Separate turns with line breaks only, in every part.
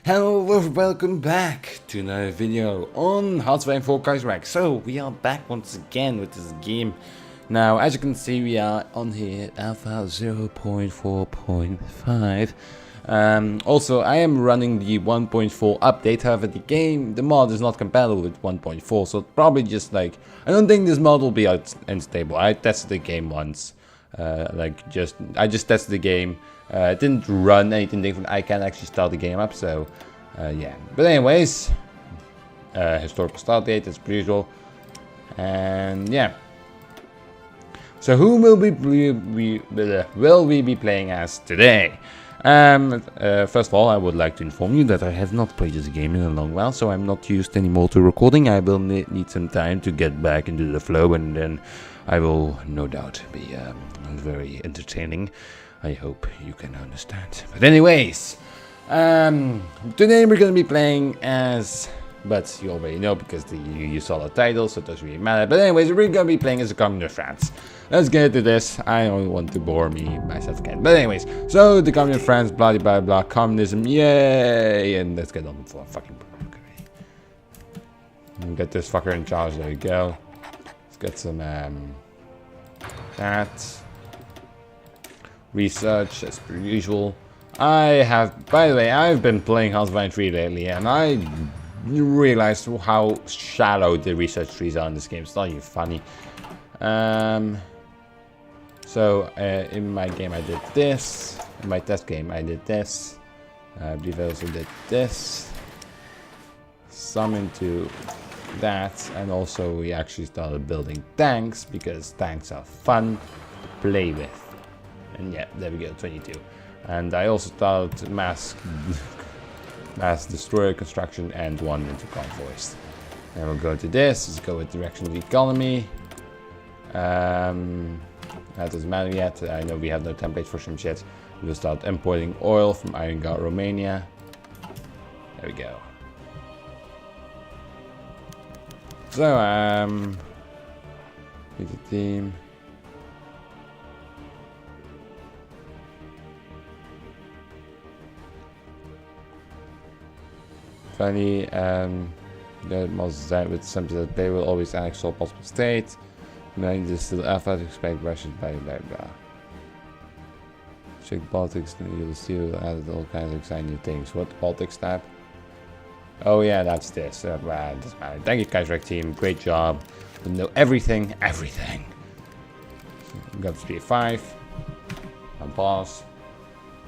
Hello, welcome back to another video on Kaiserreich for Kaiserreich. So we are back once again with this game. Now, as you can see, we are on here alpha 0.4.5. Also, I am running the 1.4 update. However, the mod is not compatible with 1.4, so probably just like I don't think this mod will be unstable. I tested the game once. I just tested the game. It didn't run anything different. I can't actually start the game up, so yeah. But anyways, historical start date as per usual, and yeah. So who will we be playing as today? First of all, I would like to inform you that I have not played this game in a long while, so I'm not used anymore to recording. I will need some time to get back into the flow, and then I will no doubt be very entertaining. I hope you can understand. But anyways, today we're going to be playing as, but you already know because you saw the title, so it doesn't really matter. But anyways, we're going to be playing as the Commune of France. Let's get into this. I don't want to bore myself again. But anyways, so the Commune of France, blah blah blah, communism, yay! And let's get on for fucking get this fucker in charge. There you go. Let's get some that. Research as per usual. By the way, I've been playing Kaiserreich 3 lately, and I realized how shallow the research trees are in this game. It's not even funny. In my game I did this. In my test game I did this. I believe I also did this. Some into that, and also we actually started building tanks because tanks are fun to play with. And yeah, there we go, 22. And I also started mass destroyer construction and one into convoys. Then we'll go to this. Let's go with direction of the economy. That doesn't matter yet. I know we have no template for some shit. We'll start importing oil from Iron God, Romania. There we go. So, with the team. Funny, the most designed with something that they will always annex all possible states. Then this still alpha to expect Russians by blah blah. Check politics, you'll see added all kinds of exciting things. What politics tab? Oh yeah, that's this. Doesn't matter. Thank you, Kaiserreich team. Great job. You know everything. So, we got 3-5. I'm boss.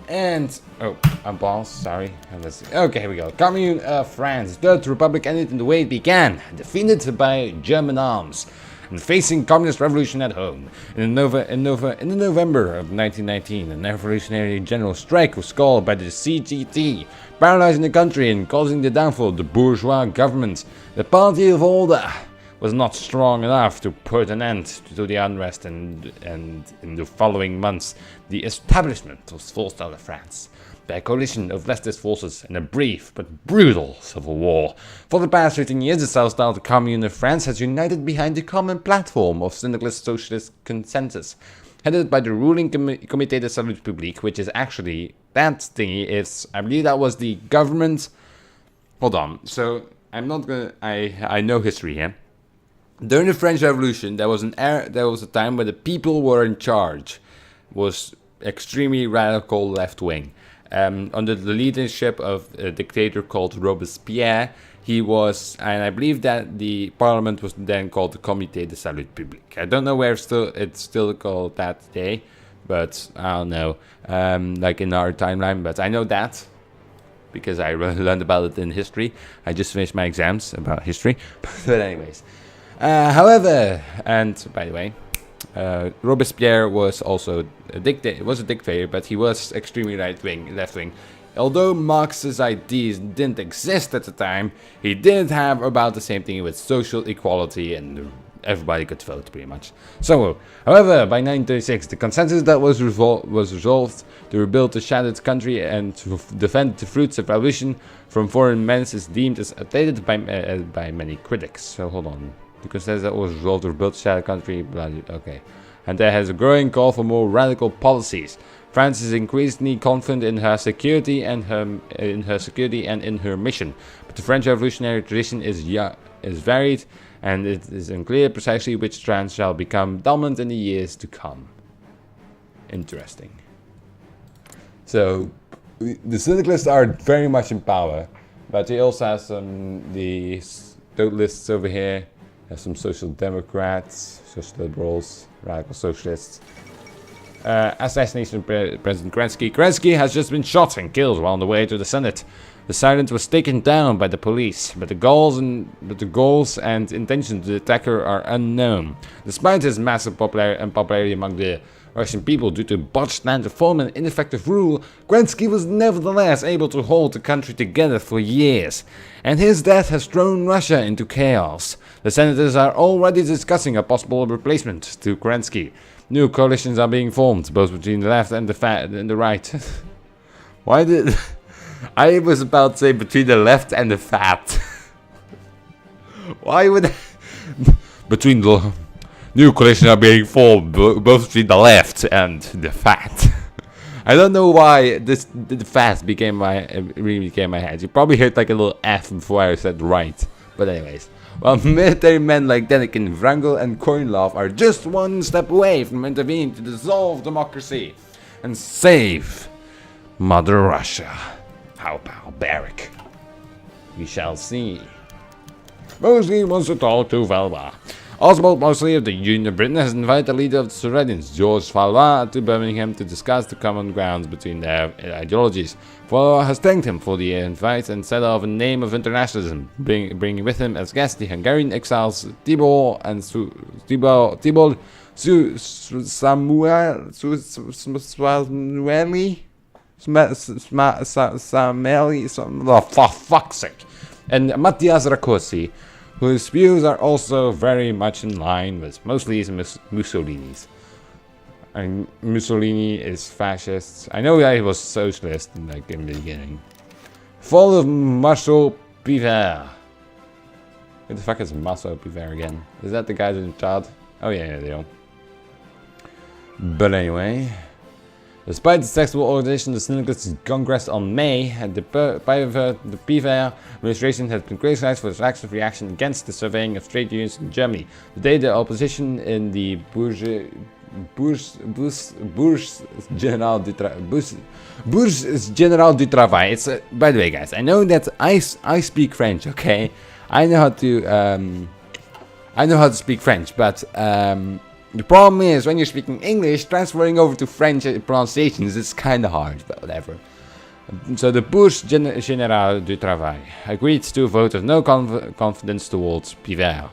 And I'm boss, sorry. Okay, here we go. Commune of France. The Third Republic ended in the way it began, defeated by German arms and facing communist revolution at home. In November of 1919, a revolutionary general strike was called by the CGT, paralyzing the country and causing the downfall of the bourgeois government. The Party of Order was not strong enough to put an end to the unrest, and in the following months, the establishment was forced out of France by a coalition of leftist forces in a brief but brutal civil war. For the past 15 years, the self-styled Commune of France has united behind the common platform of Syndicalist socialist consensus, headed by the ruling Comité de Salut Public, which is actually, that thingy is, I believe that was the government. Hold on, so I'm not gonna, I know history here. During the French Revolution, there was a time where the people were in charge, was extremely radical left wing. Under the leadership of a dictator called Robespierre, he was, and I believe that the parliament was then called the Comité de Salut Public. I don't know where it's still called that today, but I don't know, like in our timeline. But I know that because I learned about it in history. I just finished my exams about history, but anyways. However, and by the way, Robespierre was also a dictator, but he was extremely left wing. Although Marx's ideas didn't exist at the time, he did have about the same thing with social equality, and everybody could vote pretty much. So, however, by 1936, the consensus that was resolved to rebuild the shattered country and to defend the fruits of revolution from foreign menaces deemed as outdated by many critics. So hold on. The consensus that was resolved to rebuild the shattered country, okay. And there has a growing call for more radical policies. France is increasingly confident in her security and in her mission. But the French revolutionary tradition is varied, and it is unclear precisely which strands shall become dominant in the years to come. Interesting. So, the Syndicalists are very much in power, but he also has the totalists over here. Has some social democrats, social liberals, radical socialists. Assassination of President Kerensky. Kerensky has just been shot and killed while on the way to the Senate. The silence was taken down by the police, but the goals and intentions of the attacker are unknown. Despite his massive unpopularity among the Russian people due to botched land reform and ineffective rule, Kerensky was nevertheless able to hold the country together for years, and his death has thrown Russia into chaos. The senators are already discussing a possible replacement to Kerensky. New coalitions are being formed, both between the left and the right. Why did... I was about to say between the left and the fat. Why would... between the... New coalitions are being formed, both between the left and the fat. I don't know why the fat really became my head. You probably heard like a little F before I said right. But anyways. Well, military men like Denikin, Wrangel and Kornilov are just one step away from intervening to dissolve democracy and save Mother Russia. How barbaric. We shall see. Mosley wants to talk to Valois. Oswald Mosley of the Union of Britain has invited the leader of the Soviets, George Valois, to Birmingham to discuss the common grounds between their ideologies. Valois has thanked him for the invite and set off a name of internationalism, bringing with him as guests the Hungarian exiles Tibor and Tibor Samueli, for fuck's sake, and Matthias Rakosi, whose views are also very much in line with mostly Mussolini's. And Mussolini is fascist. I know that he was socialist in the beginning. Fall of Marshal Pivert. Who the fuck is Marshal Pivert again? Is that the guy in charge? Oh yeah, they are. But anyway. Despite the sexual organization of the Syndicalist Congress on May, the Pivert administration has been criticized for its active reaction against the surveying of trade unions in Germany. Today, the opposition in the Bourse General du Travail. It's by the way, guys, I know that I speak French. Okay, I know how to speak French, but the problem is, when you're speaking English, transferring over to French pronunciations is kind of hard, but whatever. So the Bourse General du Travail agreed to a vote of no confidence towards Pivert,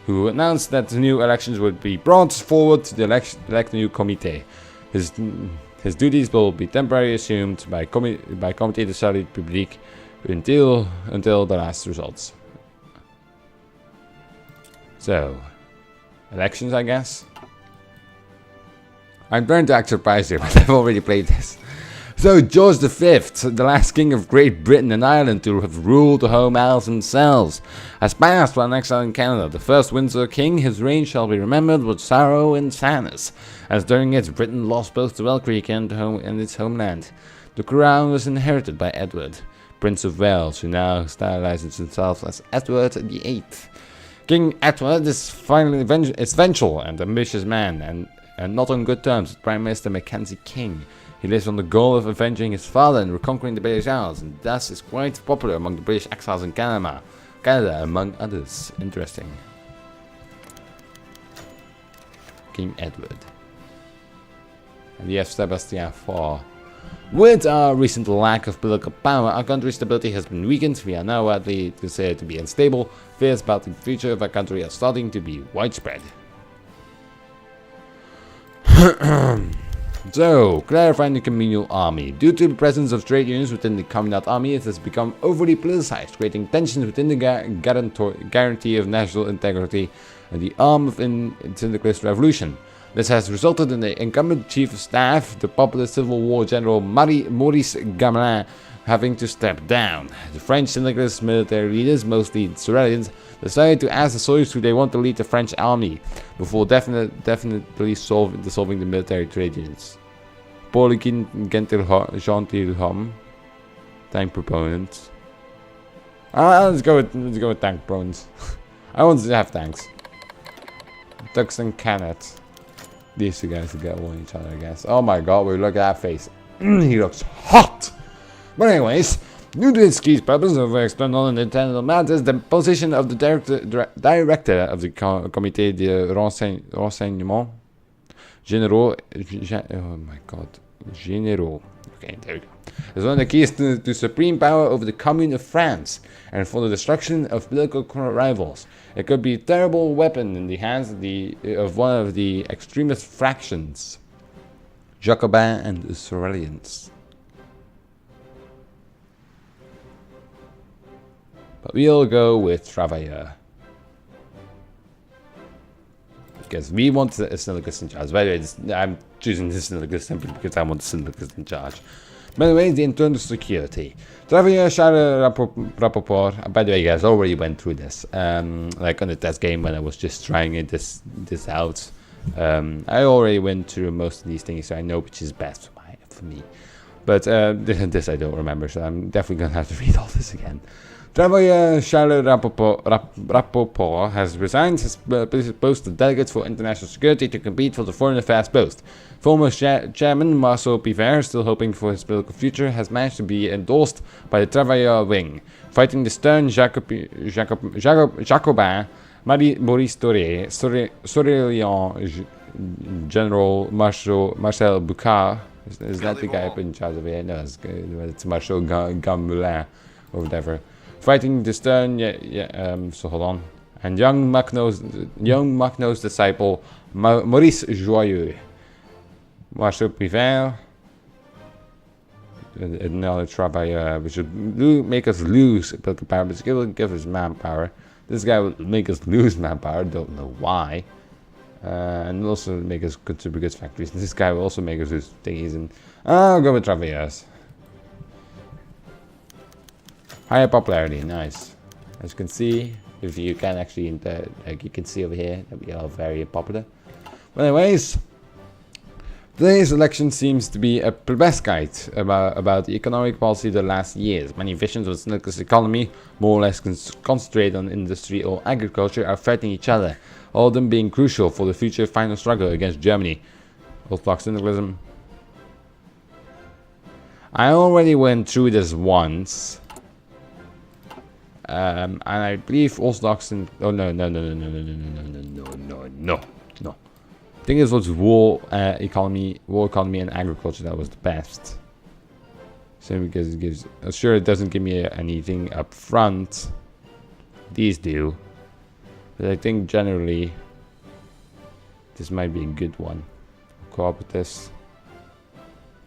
who announced that the new elections would be brought forward to elect a new committee. His duties will be temporarily assumed by Comité de Salut Public until the last results. So, elections, I guess. I'm trying to act surprised here, but I've already played this. So, George V, the last king of Great Britain and Ireland to have ruled the home isles themselves, has passed while in exile in Canada. The first Windsor king, his reign shall be remembered with sorrow and sadness, as during it Britain lost both the Creek and its homeland. The crown was inherited by Edward, Prince of Wales, who now stylizes himself as Edward VIII. King Edward is vengeful and ambitious man, and not on good terms with Prime Minister Mackenzie King. He lives on the goal of avenging his father and reconquering the British Isles, and thus is quite popular among the British exiles in Canada, among others. Interesting. King Edward. And we have Sebastian IV. With our recent lack of political power, our country's stability has been weakened. We are now widely considered to be unstable. Fears about the future of our country are starting to be widespread. So, clarifying the communal army. Due to the presence of trade unions within the communal army, it has become overly politicized, creating tensions within the guarantee of national integrity and the arm of the Syndicalist revolution. This has resulted in the incumbent chief of staff, the popular Civil War general Maurice Gamelin, having to step down. The French Syndicalist military leaders, mostly Soviets, decided to ask the soldiers who they want to lead the French army before definitely dissolving the military trade unions. Polikin Gentilham. Tank proponent. Let's go with tank proponents. I want to have tanks. Tuxton Cannet. These two guys get on each other, I guess. Oh my god, look at that face. He looks hot! But anyways, due to its key purpose of external and internal matters, the position of the director of the Comité de Renseignement Généraux. Oh my god. Généraux. Okay, there we go. Is one of the keys to supreme power over the Commune of France and for the destruction of political rivals. It could be a terrible weapon in the hands of one of the extremist fractions, Jacobins and Syndicalists. But we'll go with Travailleur. Because we want a syndicalist in charge. By the way, I'm choosing the syndicalist simply because I want the syndicalist in charge. By the way, the internal security. Travailleur Charles Rappaport. By the way, guys, I already went through this. Like on the test game when I was just trying this out. I already went through most of these things, so I know which is best for me. But this I don't remember, so I'm definitely gonna have to read all this again. Travailleur Charles Rappaport has resigned his post of delegate for international security to compete for the foreign affairs post. Former chairman Marceau Pivert, still hoping for his political future, has managed to be endorsed by the Travailleur wing, fighting the stern Jacobin Maurice Thoré, Sorelian General Marcel Boucard. Is that the guy in charge of it? No, it's Marshal Gamoulin or whatever. Fighting the stern, so hold on. And young Macno's disciple, Maurice Joyeux. Marceau Pivert. Another Travailleur, which would make us lose political power, but it will give us manpower. This guy will make us lose manpower, don't know why. And also make us super good factories. This guy will also make us lose thingies. And I'll go with Travailleurs. Higher popularity, nice. As you can see, if you can actually, like you can see over here, that we are very popular. But anyways, today's election seems to be a plebiscite about the economic policy of the last years. Many visions of the syndicalist economy, more or less concentrated on industry or agriculture, are fighting each other, all of them being crucial for the future final struggle against Germany. Orthodox syndicalism. I already went through this once. And I believe Orthodox and no. I think it was war economy and agriculture that was the best. So because it gives, sure it doesn't give me anything up front. These do, but I think generally this might be a good one. Co-op with this.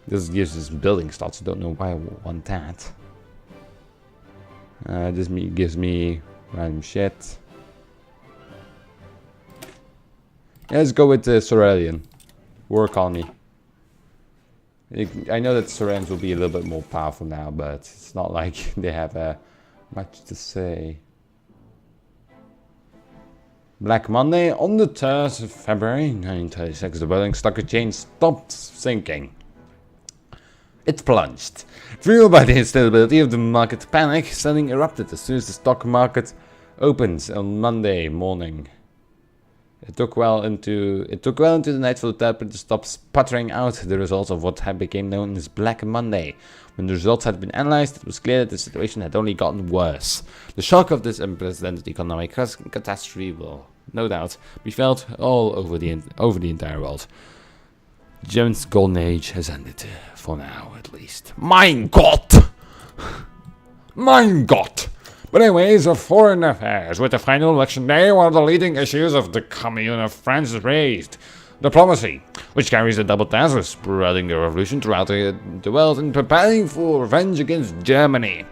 This gives us building slots. I don't know why I want that. This gives me random shit. Yeah, let's go with the Sorelian War Economy. I know that Sorelians will be a little bit more powerful now, but it's not like they have much to say. Black Monday on the 3rd of February 1936, the Berlin Stock Exchange stopped sinking. It plunged. Fueled by the instability of the market panic, selling erupted as soon as the stock market opened on Monday morning. It took well into the night for the tablet to stop sputtering out the results of what had become known as Black Monday. When the results had been analyzed, it was clear that the situation had only gotten worse. The shock of this unprecedented economic catastrophe will, no doubt, be felt all over the entire world. Germany's golden age has ended, for now at least. Mein Gott! Mein Gott! But anyways, of foreign affairs, with the final election day, one of the leading issues of the Commune of France is raised. Diplomacy, which carries a double task of spreading the revolution throughout the world and preparing for revenge against Germany.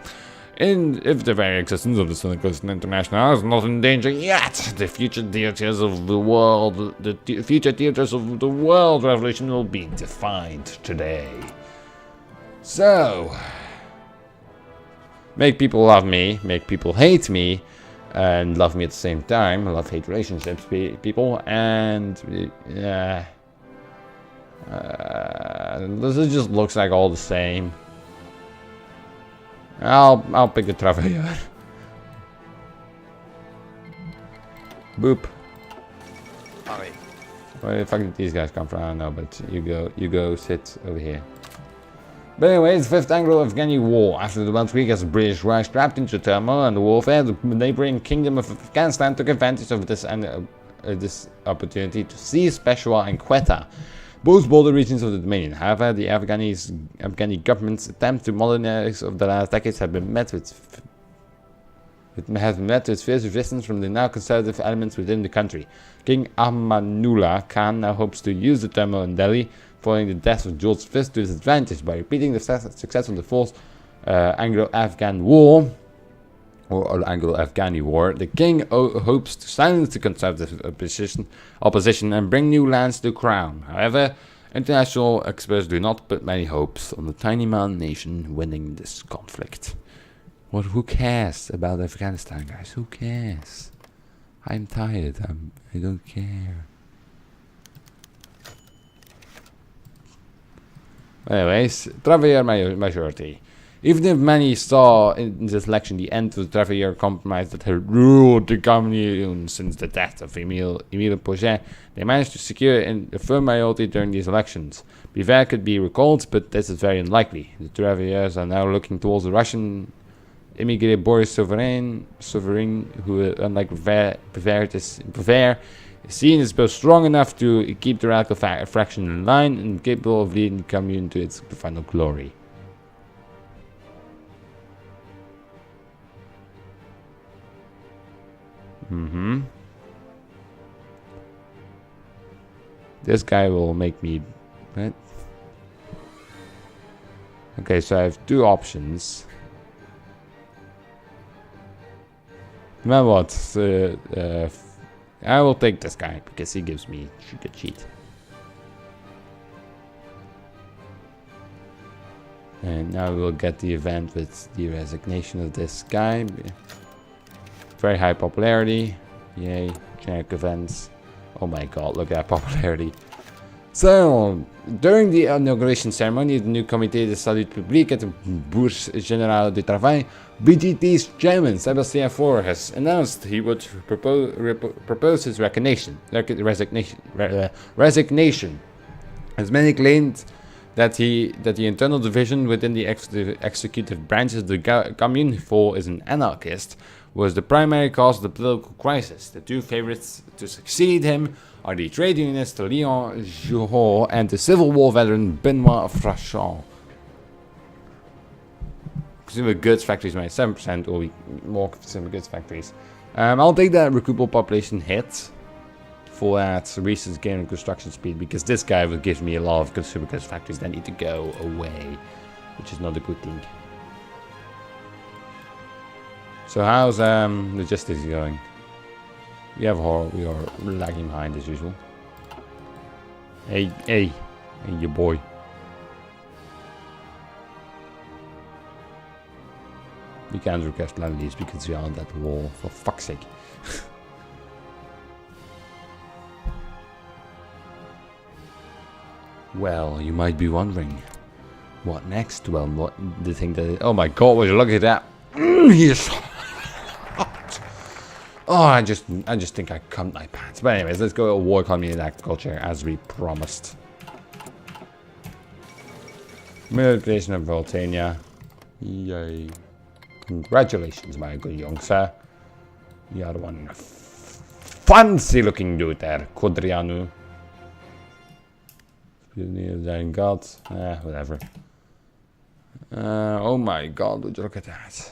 If the very existence of the Syndicalist International is not in danger yet, the future theaters of the world revolution will be defined today. So, make people love me, make people hate me, and love me at the same time. Love-hate relationships, people, and This just looks like all the same. I'll pick the Travailleur. Boop. Where the fuck did these guys come from? I don't know, but you go sit over here. But anyways, the 5th Anglo-Afghani War. After the 1 week as the British Reich trapped into turmoil and warfare, the neighboring kingdom of Afghanistan took advantage of this opportunity to seize Peshawar and Quetta, both border regions of the Dominion. However, the Afghani government's attempt to modernize of the last decades have been met with fierce resistance from the now conservative elements within the country. King Amanullah Khan now hopes to use the turmoil in Delhi following the death of George V to his advantage by repeating the success of the 4th Anglo-Afghan War, or Anglo-Afghani War. The king hopes to silence the conservative opposition and bring new lands to the crown. However, international experts do not put many hopes on the tiny mountain nation winning this conflict. Who cares about Afghanistan, guys? Who cares? I'm tired. I don't care. Anyways, Travailleur majority. Even if many saw in this election the end of the Travailleur compromise that had ruled the Commune since the death of Emile Poget, they managed to secure a firm majority during these elections. Biver could be recalled, but this is very unlikely. The Travailleurs are now looking towards the Russian immigrant Boris Sovereign, who, unlike Biver, is seen as both strong enough to keep the radical fraction in line and capable of leading the Commune to its final glory. This guy will make me... Right? Okay, so I have 2 options. You know what? I will take this guy because he gives me sugar cheat. And now we'll get the event with the resignation of this guy. Very high popularity. Yay. Generic events. Oh my god, look at that popularity. So, during the inauguration ceremony, the new Comité de Salut Public at the Bourse Générale du Travail, BGT's chairman, Sébastien Faure, has announced he would propose his resignation. As many claimed that the internal division within the executive branches of the Commune, Faure is an anarchist, was the primary cause of the political crisis. The 2 favorites to succeed him are the trade unionist Léon Jouhot and the Civil War veteran Benoit Frachon. Consumer goods factories made 7% or more consumer goods factories. I'll take that recruitable population hit for that recent gain in construction speed, because this guy will give me a lot of consumer goods factories that need to go away, which is not a good thing. So how's logistics going? We are lagging behind as usual. Hey, your boy. We can't request land lease because we are on that wall, for fuck's sake. Well, you might be wondering, what next? Well, what the thing that... Oh my god, would you look at that? He is hot. Oh, I just think I cumped my pants. But anyways, let's go to war economy and agriculture as we promised. Militarization of Voltania. Yay. Congratulations, my good young sir. You are one fancy looking dude there, Kodrianu. Giant gods. Whatever. Oh my god, would you look at that?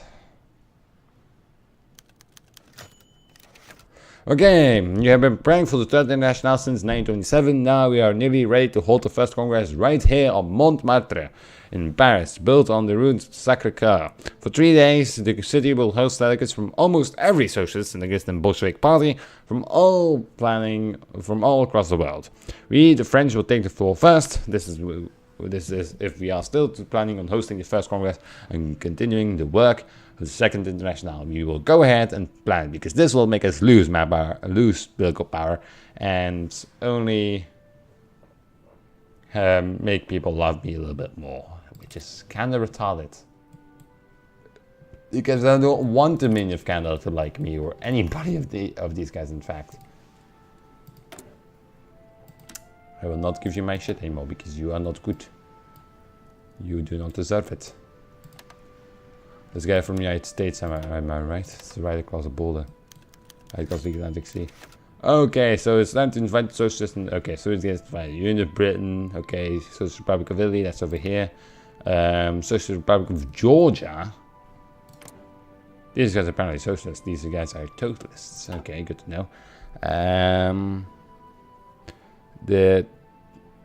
Okay, you have been praying for the Third International since 1927. Now we are nearly ready to hold the first Congress right here on Montmartre in Paris, built on the ruins of Sacré-Cœur. For 3 days, the city will host delegates from almost every socialist, syndicalist and Bolshevik party from all across the world. We, the French, will take the floor first. This is if we are still planning on hosting the first Congress and continuing the work of the Second International. We will go ahead and plan, because this will make us lose political power, and only make people love me a little bit more, which is kind of retarded. Because I don't want the minion of Canada to like me, or anybody of these guys, in fact. I will not give you my shit anymore, because you are not good. You do not deserve it. This guy from the United States, am I right? It's right across the border. Right across the Atlantic Sea. Okay, so it's time to invite the socialist. Okay, so it's Union of Britain. Okay, Socialist Republic of Italy, that's over here. Socialist Republic of Georgia. These guys are apparently socialists. These guys are totalists. Okay, good to know. The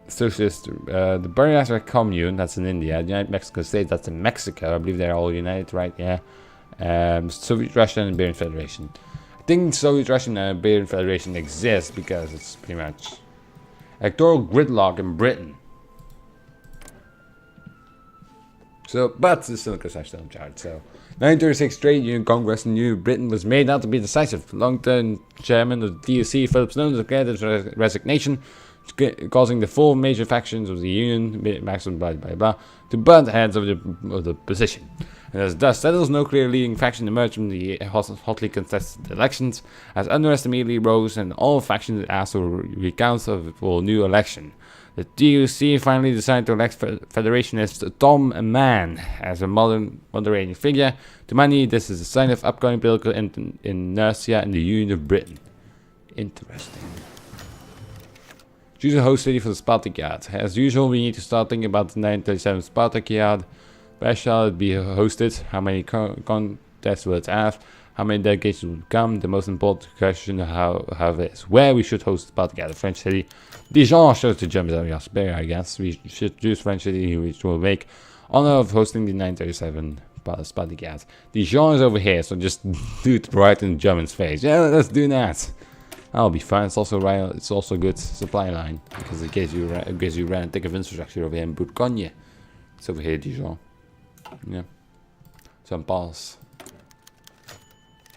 socialist, the Bariatric Commune, that's in India. The United Mexican States, that's in Mexico. I believe they're all united, right? Yeah. Soviet Russia and Iberian Federation. I think Soviet Russia and Iberian Federation exists because it's pretty much electoral gridlock in Britain. So, but the Syndicalists are still in charge. So, 1936 Trade Union Congress in New Britain was made out to be decisive. Long-term chairman of the DUC, Philip Snowden, declared his resignation, causing the four major factions of the Union, maximum blah blah blah, to butt heads of the position. And as thus settles, no clear leading faction emerged from the hotly contested elections, as unrest immediately rose and all factions asked for recounts for a new election. The DUC finally decided to elect Federationist Tom Mann as a moderating figure. To many, this is a sign of upcoming political inertia in the Union of Britain. Interesting. Choose a host city for the Spartakiad. As usual, we need to start thinking about the 1937 Spartakiad. Where shall it be hosted? How many contests will it have? How many delegations will come? The most important question is where we should host the Spartakiad. A French city. Dijon shows the Germans are spare, I guess. We should choose French city, which will make honor of hosting the 937 Spartakiad. Dijon is over here, so just do it right in the German's face. Yeah, let's do that. That'll be fine. It's also right. It's also a good supply line because it gives you ran a thick of infrastructure over here in Bourgogne. It's over here, Dijon. Yeah. Some pass.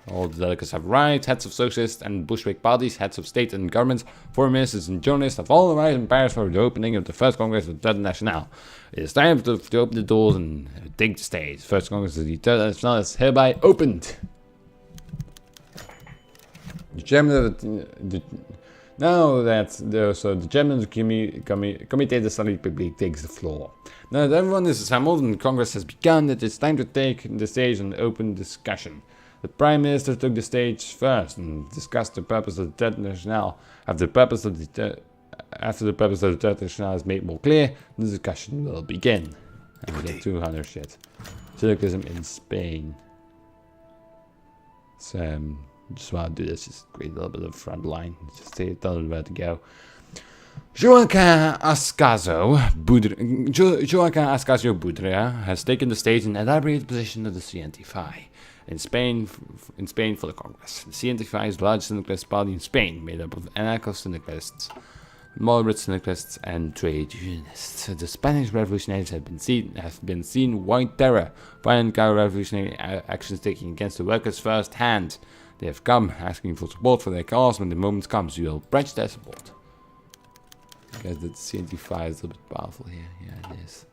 All the delegates have rights. Heads of socialist and Bolshevik parties, heads of state and government, foreign ministers and journalists have all arrived in Paris for the opening of the first Congress of the Third National. It is time to open the doors and take the stage. First Congress of the Third National is hereby opened. The chairman of the chairman of the Comité de Salut Public takes the floor. Now that everyone is assembled and Congress has begun, it is time to take the stage and open discussion. The Prime Minister took the stage first and discussed the purpose of the Third National. After the purpose of the Third National is made more clear, the discussion will begin. And we get 200 shit. Syndicalism in Spain. So, just want to do this, just create a little bit of front line. Just tell them where to go. Joaquim Ascaso Budrea has taken the stage and elaborated the position of the CNTFI in Spain for the Congress. The CNTFI is the largest syndicalist party in Spain, made up of anarcho-syndicalists, moderate syndicalists, and trade unionists. The Spanish revolutionaries have been seen white terror, violent counter-revolutionary actions taken against the workers first hand. They have come asking for support for their cause. When the moment comes, you will pledge their support. Because the CNT5 is a little bit powerful here. Yeah, it is.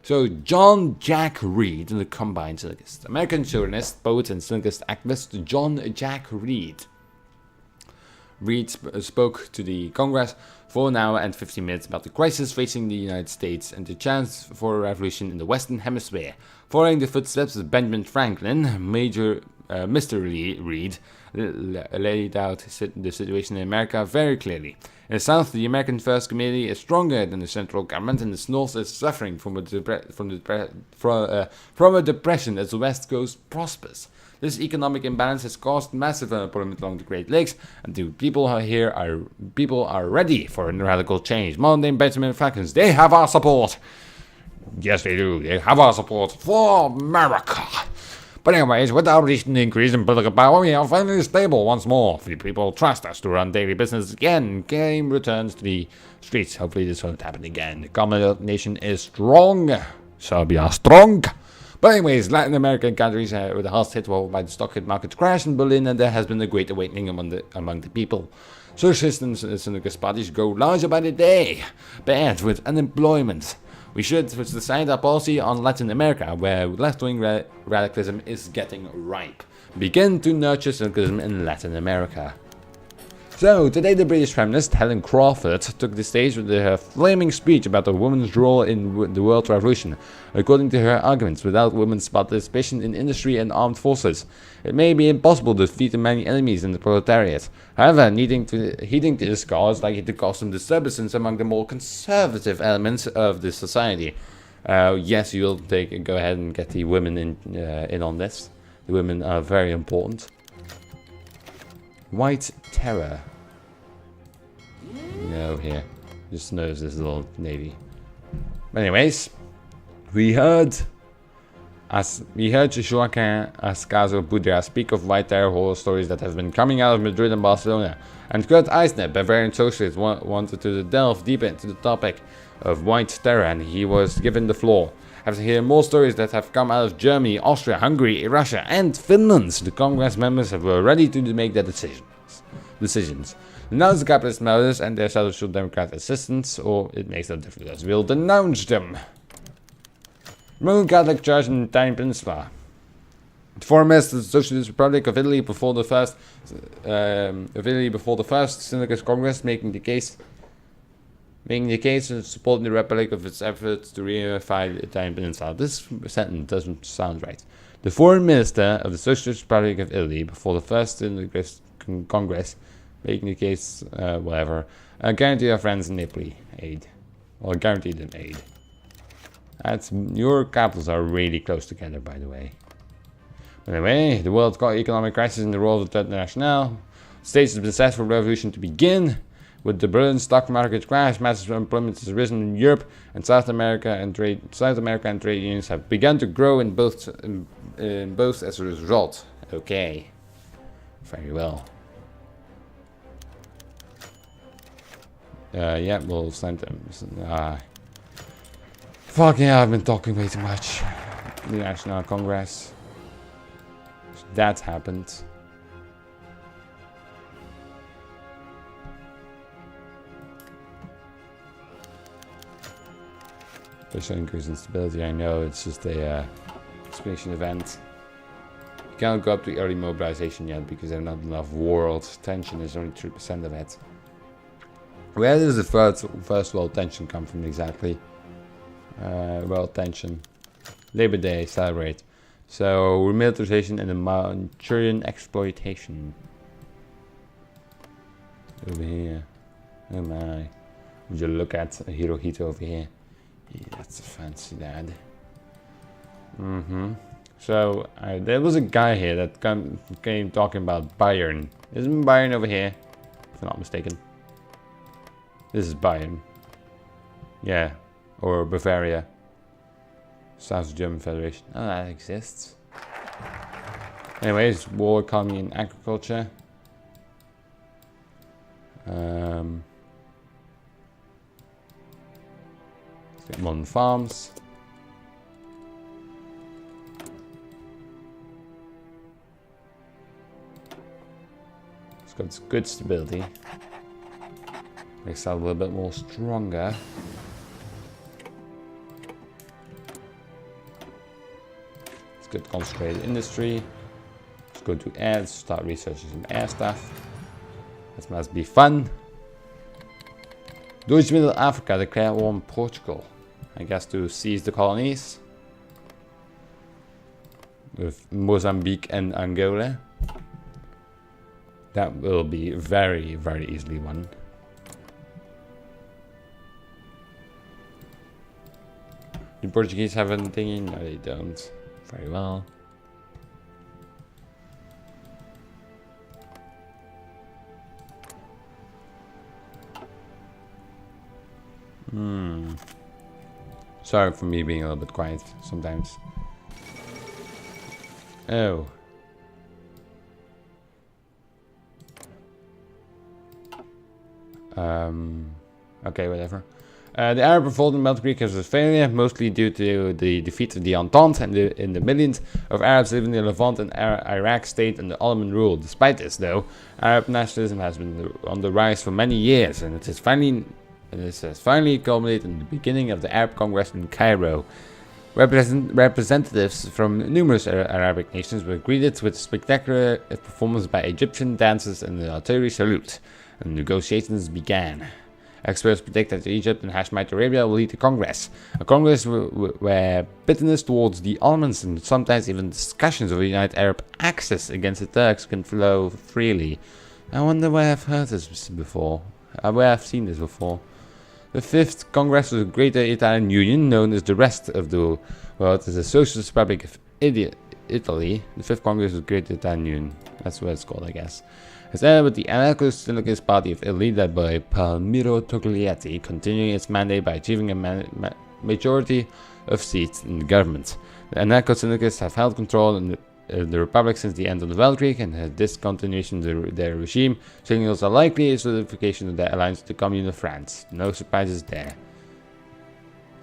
So, John Jack Reed, the combined syndicalist. American chauvinist, poet, and syndicalist activist John Jack Reed. Reed spoke to the Congress for an hour and 15 minutes about the crisis facing the United States and the chance for a revolution in the Western Hemisphere. Following the footsteps of Benjamin Franklin, Mr. Reed laid out the situation in America very clearly. In the South, the American First Committee is stronger than the central government, and the North is suffering from a depression as the West Coast prospers. This economic imbalance has caused massive unemployment along the Great Lakes, and the people are ready for a radical change. Modern day Benjamin Franklin, they have our support. Yes, they do. They have our support for America. But anyways, with our recent increase in political power, we are finally stable once more. The people trust us to run daily business again. Game returns to the streets. Hopefully this won't happen again. The common nation is strong. So we are strong. But anyways, Latin American countries were the hardest hit by the stock market crash in Berlin, and there has been a great awakening among the people. Socialist and syndicalist parties grow larger by the day. Bad with unemployment. We should decide our policy on Latin America, where left-wing radicalism is getting ripe. Begin to nurture syndicalism in Latin America. So, today the British feminist Helen Crawford took the stage with her flaming speech about a woman's role in the world revolution. According to her arguments, without women's participation in industry and armed forces, it may be impossible to defeat the many enemies in the proletariat. However, heeding to this cause likely to cause some disturbances among the more conservative elements of the society. Yes, you'll go ahead and get the women in on this. The women are very important. White Terror. No, here. Just notice this little navy. But anyways, we heard Joaquin Ascaso Budra speak of white terror horror stories that have been coming out of Madrid and Barcelona. And Kurt Eisner, Bavarian socialist, wanted to delve deeper into the topic of white terror, and he was given the floor. After hearing more stories that have come out of Germany, Austria, Hungary, Russia, and Finland, the Congress members were ready to make their decisions. Denounce the capitalist measures and their social democrat assistants, or it makes no difference. We'll denounce them. Roman Catholic Church in the Italian Peninsula. The foreign minister of the Socialist Republic of Italy before the first Syndicalist Congress, making the case and supporting the Republic of its efforts to reunify the Italian Peninsula. This sentence doesn't sound right. The foreign minister of the Socialist Republic of Italy before the first Syndicalist Congress, making the case, guarantee our friends in Italy aid. Or guarantee them aid. Your capitals are really close together, by the way. Anyway, the world economic crisis in the role of the Third National. Stage has been set for revolution to begin. With the Berlin stock market crash, massive unemployment has risen in Europe, and South America and trade unions have begun to grow in both as a result. Okay, very well. Yeah, we'll send them. Fuck yeah, I've been talking way too much. The National Congress. That happened. Special increase in stability, I know, it's just a explanation event. You can't go up to early mobilization yet because there's not enough world tension, there's only 3% of it. Where does the first world tension come from exactly? World tension. Labor Day, celebrate. So, remilitarization and the Manchurian exploitation. Over here. Oh my. Would you look at Hirohito over here? Yeah, that's a fancy lad. So, there was a guy here that came talking about Bayern. Isn't Bayern over here? If I'm not mistaken. This is Bayern. Yeah. Or Bavaria. South German Federation. Oh, that exists. Anyways, war, economy, and agriculture. Modern farms. It's got good stability. Makes it a little bit more stronger. It's good concentrated industry. Let's go to air. Let's start researching some air stuff. This must be fun. Deutsche Middle Africa declare war on Portugal. I guess to seize the colonies. With Mozambique and Angola. That will be very, very easily won. The Portuguese have anything? No, they don't. Very well. Sorry for me being a little bit quiet sometimes. Oh. Okay, whatever. The Arab revolt in Belgium Creek was a failure, mostly due to the defeat of the Entente and the millions of Arabs living in the Levant and Iraq state under Ottoman rule. Despite this, though, Arab nationalism has been on the rise for many years, and it has finally culminated in the beginning of the Arab Congress in Cairo. Representatives from numerous Arabic nations were greeted with spectacular performances by Egyptian dancers and the artillery salute, and negotiations began. Experts predict that Egypt and Hashemite Arabia will lead the Congress. A Congress where bitterness towards the Ottomans and sometimes even discussions of a united Arab axis against the Turks can flow freely. I wonder where I've heard this before. Where I've seen this before. The Fifth Congress of the Greater Italian Union, known as the rest of the world as the Socialist Republic of Italy. The Fifth Congress of the Greater Italian Union. That's what it's called, I guess. It's ended with the anarcho-syndicalist party of Italy, led by Palmiro Togliatti, continuing its mandate by achieving a majority of seats in the government. The anarcho-syndicalists have held control in the Republic since the end of the Weltkrieg, and has discontinuation of their regime signals a likely solidification of their alliance with the Commune of France. No surprises there.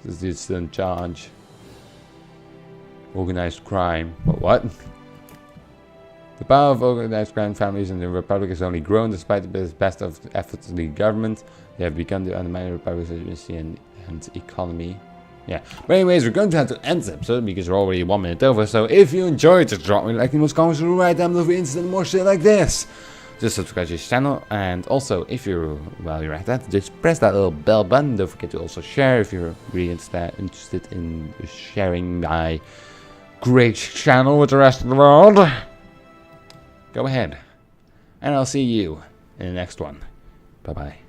This is still in charge. Organized crime. What? The power of organized crime families in the Republic has only grown despite the best of efforts of the government. They have begun to undermine the Republic's legitimacy and economy. Yeah, but anyways, we're going to have to end this episode because we're already 1 minute over. So if you enjoyed, just drop me a like in those comments right down below for instant more shit like this. Just subscribe to this channel, and also if while you're at that, just press that little bell button. Don't forget to also share if you're really interested in sharing my great channel with the rest of the world. Go ahead, and I'll see you in the next one. Bye bye.